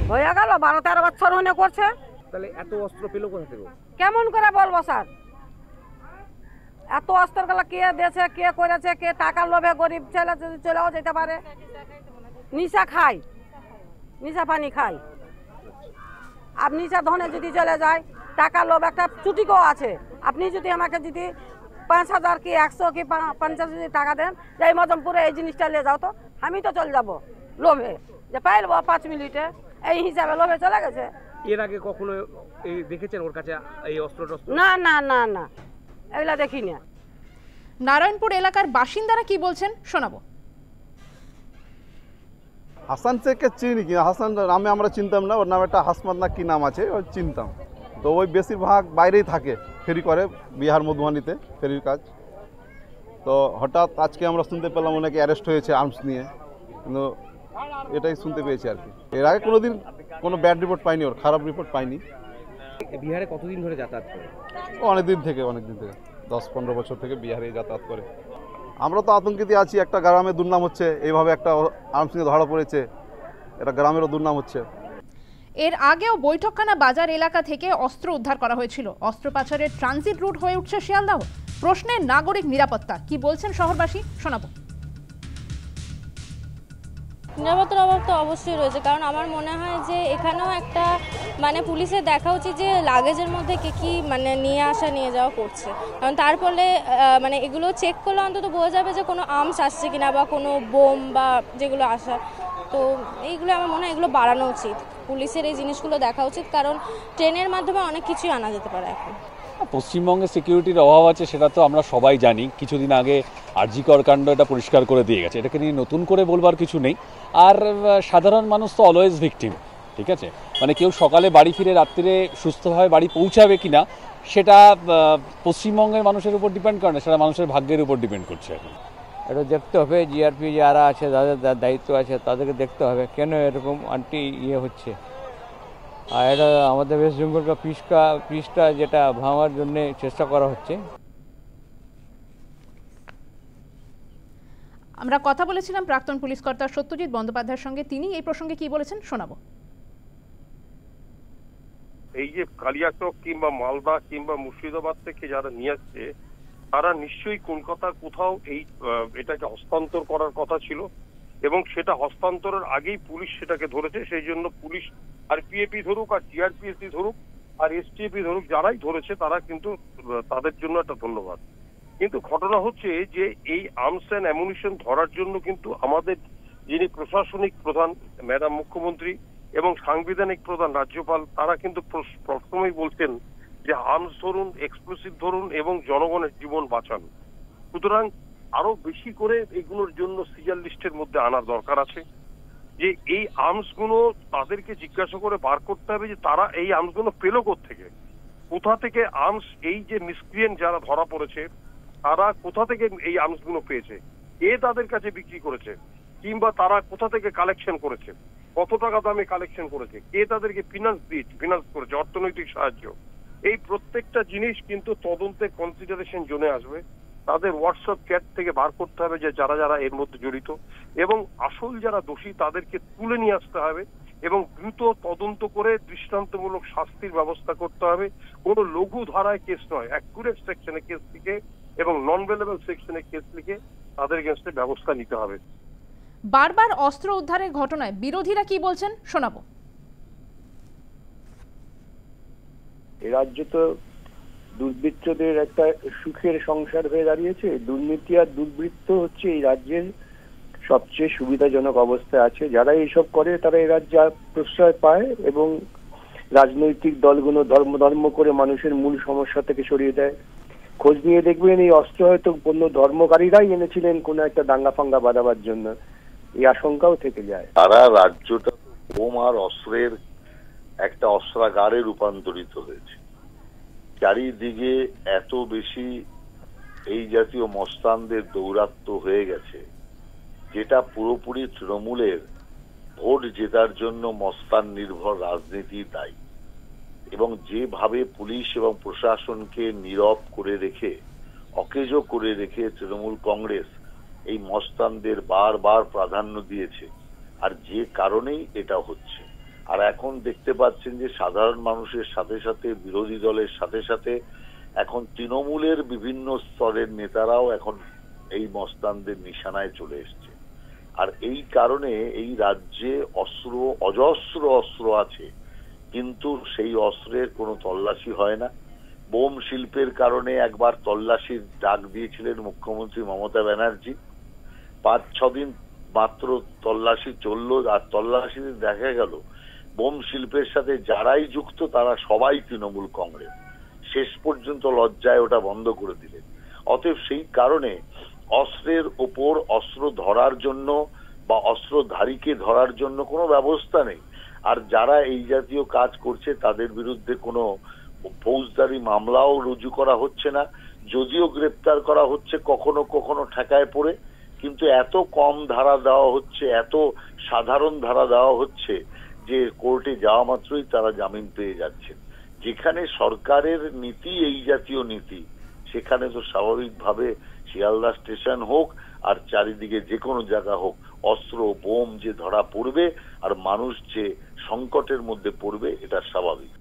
হয়ে গেল 12-13 বছর হনে করছে। তাহলে এত অস্ত্র পেল কোথা থেকে? কেমন করে বলবো স্যার, এত অস্ত্র গুলো কে দিয়েছে, কে করেছে, কে টাকার লোভে গরিব ছেলে যদি চলেও যেতে পারে। নিশা খায়, নিশা পানি খায়। আর নিশা ধনে যদি চলে যায়, টাকার লোভ একটা চুটিকও আছে। আপনি যদি আমাকে যদি 5,000 কি 100 কি 50 যদি টাকা দেন যে এই মজমপুরে এই জিনিসটা নিয়ে যাও, তো আমি তো চলে যাব লোভে, যে পাইলবো 5 মিনিটে, এই হিসাবে লোভে চলে গেছে। এর আগে কখনো এই দেখেছেন ওর কাছে এই অস্ত্র? না না না না, এগুলা দেখি না। নারায়ণপুর এলাকার বাসিন্দারা কি বলছেন শোনাবো। হাসান শেখকে চিনি কি, হাসান নামে আমরা চিনতাম না, ওর নামে একটা হাসমাত না কি নাম আছে ওই চিনতাম। তো ওই বেশিরভাগ বাইরেই থাকে, ফেরি করে বিহার মধুবনীতে ফেরির কাজ। তো হঠাৎ আজকে আমরা শুনতে পেলাম অনেকে অ্যারেস্ট হয়েছে আর্মস নিয়ে, কিন্তু এটাই শুনতে পেয়েছি আর কি। এর আগে কোনোদিন কোনো ব্যাড রিপোর্ট পাইনি, ওর খারাপ রিপোর্ট পাইনি। বিহারে কতদিন ধরে যাতায়াত করে? অনেক দিন থেকে 10-15 বছর থেকে বিহারে যাতায়াত করে। আমরা তো আতঙ্কিত আছি, একটা গ্রামে দুর্নাম হচ্ছে, এইভাবে একটা আর্মস নিয়ে ধরা পড়েছে, এটা গ্রামেরও দুর্নাম হচ্ছে। এর আগেও বৈঠকখানা বাজার এলাকা থেকে অস্ত্র উদ্ধার করা হয়েছিল। অস্ত্র পাচারের ট্রানজিট রুট হয়ে উঠছে শিয়ালদাহ। প্রশ্নে নাগরিক নিরাপত্তা কি বলছেন শহরবাসী শোনাবো। নিরাপত্তার অভাব তো অবশ্যই রয়েছে, কারণ আমার মনে হয় যে এখানেও একটা পুলিশের দেখা উচিত যে লাগেজের মধ্যে কি নিয়ে যাওয়া করছে, কারণ তার ফলে এগুলো চেক করলে অন্তত বোঝা যাবে যে কোনো আর্মস আসছে কিনা বা কোনো বোম বা যেগুলো আসার। তো এইগুলো আমার মনে হয় এগুলো বাড়ানো উচিত, পুলিশের এই জিনিসগুলো দেখা উচিত, কারণ ট্রেনের মাধ্যমে অনেক কিছুই আনা যেতে পারে। এখন পশ্চিমবঙ্গে সিকিউরিটির অভাব আছে, সেটা তো আমরা সবাই জানি। কিছুদিন আগে আরজি কর কাণ্ড এটা পরিষ্কার করে দিয়ে গেছে, এটাকে নিয়ে নতুন করে বলবার কিছু নেই। আর সাধারণ মানুষ তো অলওয়েজ ভিকটিম, ঠিক আছে? কেউ সকালে বাড়ি ফিরে রাত্রিরে সুস্থভাবে বাড়ি পৌঁছাবে কিনা সেটা পশ্চিমবঙ্গের মানুষের উপর ডিপেন্ড করে না, সেটা মানুষের ভাগ্যের উপর ডিপেন্ড করছে। এখন এটা দেখতে হবে, জিআরপি যারা আছে যাদের দায়িত্ব আছে তাদেরকে দেখতে হবে কেন এরকম হচ্ছে। আর এটা আমাদের ওয়েস্ট বেঙ্গলকে পিসটা যেটা ভাঙার জন্য চেষ্টা করা হচ্ছে। আমরা কথা বলেছিলাম প্রাক্তন পুলিশ কর্তা সত্যজিৎ বন্দ্যোপাধ্যায়ের সঙ্গে, তিনি এই প্রসঙ্গে কি বলেছেন শোনাবো। এই যে কালিয়াচক কিংবা মালদা কিংবা মুর্শিদাবাদ থেকে যারা নিয়ে আসছে, তারা নিশ্চয়ই কলকাতার কোথাও এটাকে হস্তান্তর করার কথা ছিল, এবং সেটা হস্তান্তরের আগেই পুলিশ সেটাকে ধরেছে। সেই জন্য পুলিশ আরপিএফি ধরুক আর জিআরপিএসি ধরুক আর এসটিএফি ধরুক, যারাই ধরেছে তারা কিন্তু তাদের জন্য একটা ধন্যবাদ। কিন্তু ঘটনা হচ্ছে যে এই আর্মস অ্যান্ড অ্যামুনিশন ধরার জন্য কিন্তু আমাদের যিনি প্রশাসনিক প্রধান ম্যাডাম মুখ্যমন্ত্রী এবং সাংবিধানিক প্রধান রাজ্যপাল, তারা কিন্তু প্রথমেই বলছেন যে আর্মস ধরুন, এক্সপ্লোসিভ ধরুন এবং জনগণের জীবন বাঁচান। সুতরাং আরো বেশি করে এগুলোর জন্য সিজার লিস্টের মধ্যে আনার দরকার আছে, যে এই আর্মস গুলো তাদেরকে জিজ্ঞাসা করে বার করতে হবে যে তারা এই আর্মস গুলো পেল কোত্থেকে, কোথা থেকে আর্মস, এই যে মিসক্রিয়েন্ট যারা ধরা পড়েছে তারা কোথা থেকে এই আর্মস গুলো পেয়েছে, কে তাদের কাছে বিক্রি করেছে, কিংবা তারা কোথা থেকে কালেকশন করেছে, কত টাকা দামে কালেকশন করেছে, কে তাদেরকে ফিনান্স করেছে, অর্থনৈতিক সাহায্য। এই প্রত্যেকটা জিনিস কিন্তু তদন্তে কনসিডারেশন জোনে আসবে। তাদের হোয়াটসঅ্যাপ চ্যাট থেকে বার করতে হবে যে যারা যারা এর মধ্যে জড়িত, এবং আসল যারা দোষী তাদেরকে তুলে নিয়ে আসতে হবে এবং দ্রুত তদন্ত করে দৃষ্টান্তমূলক শাস্তির ব্যবস্থা করতে হবে। কোনো লঘু ধারায় কেস নয়, অ্যাকুরেট সেকশনে কেস লিখে এবং নন ভেলেবল সেকশনে কেস লিখে তাদের এগেইনস্টে ব্যবস্থা নিতে হবে। বারবার অস্ত্র উদ্ধারের ঘটনায় বিরোধীরা কি বলছেন শোনাবো। এই রাজ্য তো দুর্বৃত্তদের একটা সুখের সংসার হয়ে দাঁড়িয়েছে। দুর্নীতি আর দুর্বৃত্ত হচ্ছে এই রাজ্যের সবচেয়ে সুবিধাজনক অবস্থায় আছে। যারা এইসব করে তারা এই রাজ্যে প্রশ্রয় পায় এবং রাজনৈতিক দলগুলো ধর্ম করে মানুষের মূল সমস্যা থেকে সরিয়ে দেয়। খোঁজ নিয়ে দেখবেন এই অস্ত্র হয়তো কোনো ধর্মকারীরাই এনেছিলেন কোনো একটা দাঙ্গা ফাঙ্গা বাঁধাবার জন্য, এই আশঙ্কাও থেকে যায়। সারা রাজ্যটা বোম আর অস্ত্রের একটা অস্ত্রাগারে রূপান্তরিত হয়েছে। চারিদিকে এত বেশি এই জাতীয় মস্তানদের দৌরাত্ম্য হয়ে গেছে, যেটা পুরোপুরি তৃণমূলের ভোট জেতার জন্য মস্তান নির্ভর রাজনীতি দায়ী। এবং যেভাবে পুলিশ এবং প্রশাসনকে নীরব করে রেখে, অকেজো করে রেখে তৃণমূল কংগ্রেস এই মস্তানদের বারবার প্রাধান্য দিয়েছে, আর যে কারণেই এটা হচ্ছে। আর এখন দেখতে পাচ্ছেন যে সাধারণ মানুষের সাথে সাথে বিরোধী দলের সাথে সাথে এখন তৃণমূলের বিভিন্ন স্তরের নেতারাও এখন এই মস্তানদের নিশানায় চলে এসছে। আর এই কারণে এই রাজ্যে অজস্র অস্ত্র আছে, কিন্তু সেই অস্ত্রের কোনো তল্লাশি হয় না। বোম শিল্পের কারণে একবার তল্লাশির ডাক দিয়েছিলেন মুখ্যমন্ত্রী মমতা ব্যানার্জি। 5-6 দিন মাত্র তল্লাশি চললো, আর তল্লাশিতে দেখা গেল বোম শিল্পের সাথে যারাই যুক্ত তারা সবাই তৃণমূল কংগ্রেস। শেষ পর্যন্ত লজ্জায় ওটা বন্ধ করে দিলেন। অতএব সেই কারণে অস্ত্রের ওপর অস্ত্র ধরার জন্য বা অস্ত্রধারীকে ধরার জন্য কোনো ব্যবস্থা নেই। আর যারা এই জাতীয় কাজ করছে তাদের বিরুদ্ধে কোনো ফৌজদারি মামলাও রুজু করা হচ্ছে না, যদিও গ্রেপ্তার করা হচ্ছে কখনো কখনো ঠেকায় পড়ে, কিন্তু এত কম ধারা দেওয়া হচ্ছে, এত সাধারণ ধারা দেওয়া হচ্ছে যে কোর্টে যাওয়া মাত্রই তারা জামিন পেয়ে যাচ্ছেন। যেখানে সরকারের নীতি এই জাতীয় নীতি, সেখানে তো স্বাভাবিকভাবে শিয়ালদা স্টেশন হোক আর চারিদিকে যে কোনো জায়গা হোক, অস্ত্র বোম যে ধরা পড়বে আর মানুষ যে সংকটের মধ্যে পড়বে, এটা স্বাভাবিক।